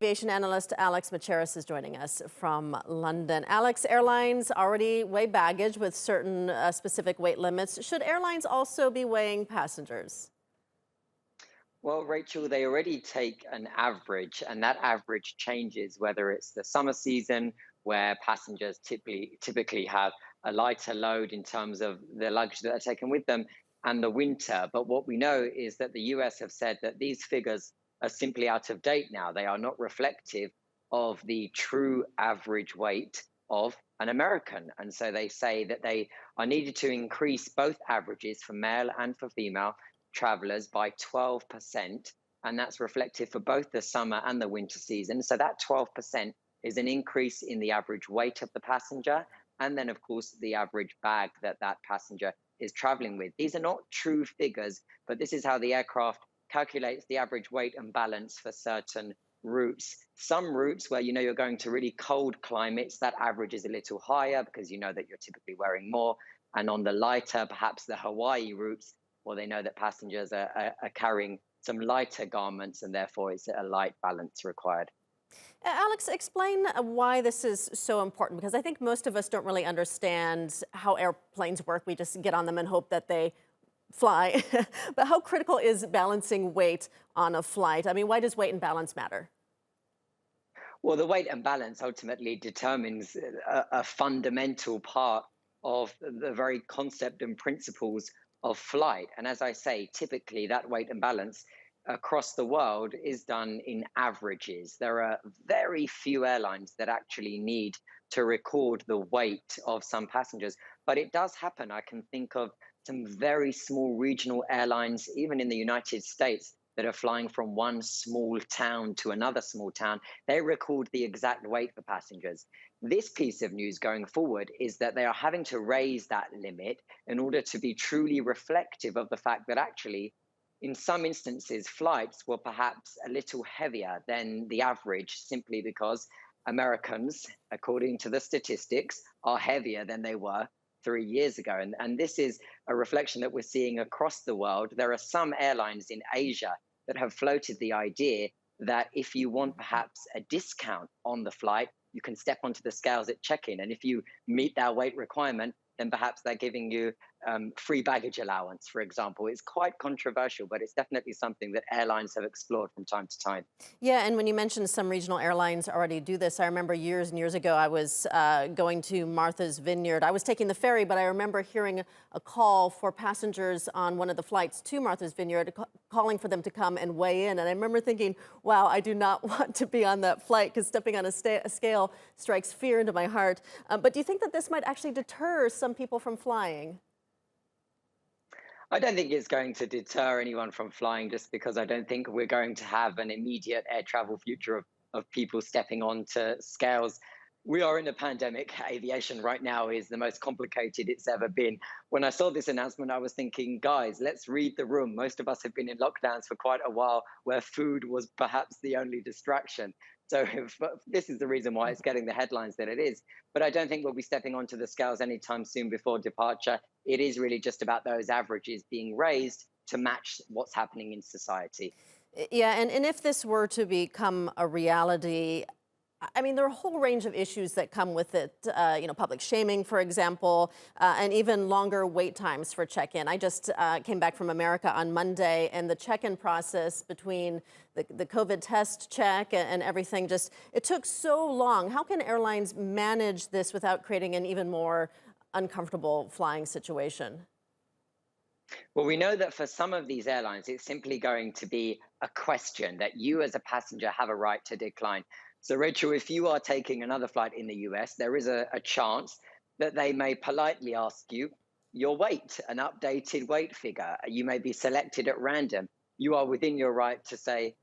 Aviation analyst Alex Macheras is joining us from London. Alex, airlines already weigh baggage with certain specific weight limits. Should airlines also be weighing passengers? Well, Rachel, they already take an average, and that average changes whether it's the summer season, where passengers typically have a lighter load in terms of the luggage that they're taking with them, and the winter. But what we know is that the US have said that these figures are simply out of date now. They are not reflective of the true average weight of an American. And so they say that they are needed to increase both averages for male and for female travelers by 12%. And that's reflective for both the summer and the winter season. So that 12% is an increase in the average weight of the passenger. And then, of course, the average bag that that passenger is traveling with. These are not true figures, but this is how the aircraft calculates the average weight and balance for certain routes. Some routes where you know you're going to really cold climates, that average is a little higher because you know that you're typically wearing more. And on the lighter, perhaps the Hawaii routes, well, they know that passengers are carrying some lighter garments, and therefore it's a light balance required. Alex, explain why this is so important, because I think most of us don't really understand how airplanes work. We just get on them and hope that they fly. But how critical is balancing weight on a flight? I mean, why does weight and balance matter? Well, the weight and balance ultimately determines a fundamental part of the very concept and principles of flight. And as I say, typically that weight and balance across the world is done in averages. There are very few airlines that actually need to record the weight of some passengers, but it does happen. I can think of some very small regional airlines, even in the United States, that are flying from one small town to another small town. They record the exact weight for passengers. This piece of news going forward is that they are having to raise that limit in order to be truly reflective of the fact that actually, in some instances, flights were perhaps a little heavier than the average simply because Americans, according to the statistics, are heavier than they were 3 years ago. And this is a reflection that we're seeing across the world. There are some airlines in Asia that have floated the idea that if you want perhaps a discount on the flight, you can step onto the scales at check-in. And if you meet that weight requirement, then perhaps they're giving you free baggage allowance, for example. It's quite controversial, but it's definitely something that airlines have explored from time to time. Yeah, and when you mentioned some regional airlines already do this, I remember years and years ago I was going to Martha's Vineyard. I was taking the ferry, but I remember hearing a call for passengers on one of the flights to Martha's Vineyard, calling for them to come and weigh in. And I remember thinking, wow, I do not want to be on that flight because stepping on a scale strikes fear into my heart. But do you think that this might actually deter some people from flying? I don't think it's going to deter anyone from flying just because I don't think we're going to have an immediate air travel future of people stepping onto scales. We are in a pandemic. Aviation right now is the most complicated it's ever been. When I saw this announcement, I was thinking, guys, let's read the room. Most of us have been in lockdowns for quite a while where food was perhaps the only distraction. So this is the reason why it's getting the headlines that it is. But I don't think we'll be stepping onto the scales anytime soon before departure. It is really just about those averages being raised to match what's happening in society. Yeah, and if this were to become a reality, I mean, there are a whole range of issues that come with it, public shaming, for example, and even longer wait times for check-in. I just came back from America on Monday, and the check-in process between the COVID test check and everything, it took so long. How can airlines manage this without creating an even more uncomfortable flying situation? Well, we know that for some of these airlines, it's simply going to be a question that you as a passenger have a right to decline. So, Rachel, if you are taking another flight in the US, there is a chance that they may politely ask you your weight, an updated weight figure. You may be selected at random. You are within your right to say,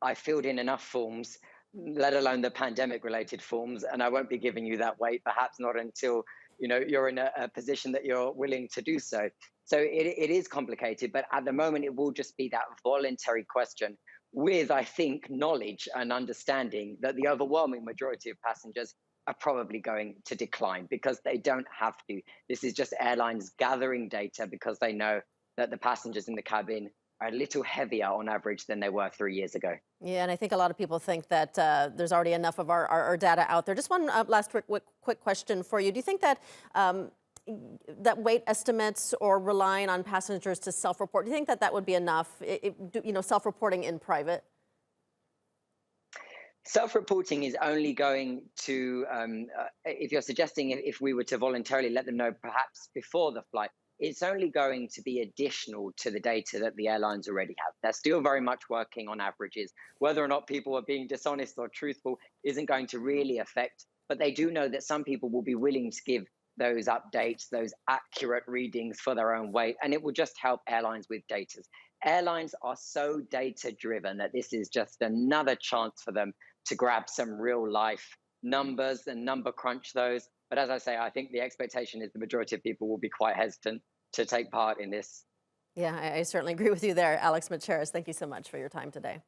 I filled in enough forms, let alone the pandemic related forms, and I won't be giving you that weight, perhaps not until you're in a position that you're willing to do so. So it is complicated, but at the moment it will just be that voluntary question with, I think, knowledge and understanding that the overwhelming majority of passengers are probably going to decline because they don't have to. This is just airlines gathering data because they know that the passengers in the cabin are a little heavier on average than they were 3 years ago. Yeah, and I think a lot of people think that there's already enough of our data out there. Just one last quick question for you. Do you think that that weight estimates or relying on passengers to self-report, do you think that that would be enough, self-reporting in private? Self-reporting is only going to, if you're suggesting if we were to voluntarily let them know perhaps before the flight, it's only going to be additional to the data that the airlines already have. They're still very much working on averages. Whether or not people are being dishonest or truthful isn't going to really affect, but they do know that some people will be willing to give those updates, those accurate readings for their own weight, and it will just help airlines with data. Airlines are so data driven that this is just another chance for them to grab some real life numbers and number crunch those. But as I say, I think the expectation is the majority of people will be quite hesitant to take part in this. Yeah, I certainly agree with you there, Alex Macheras. Thank you so much for your time today.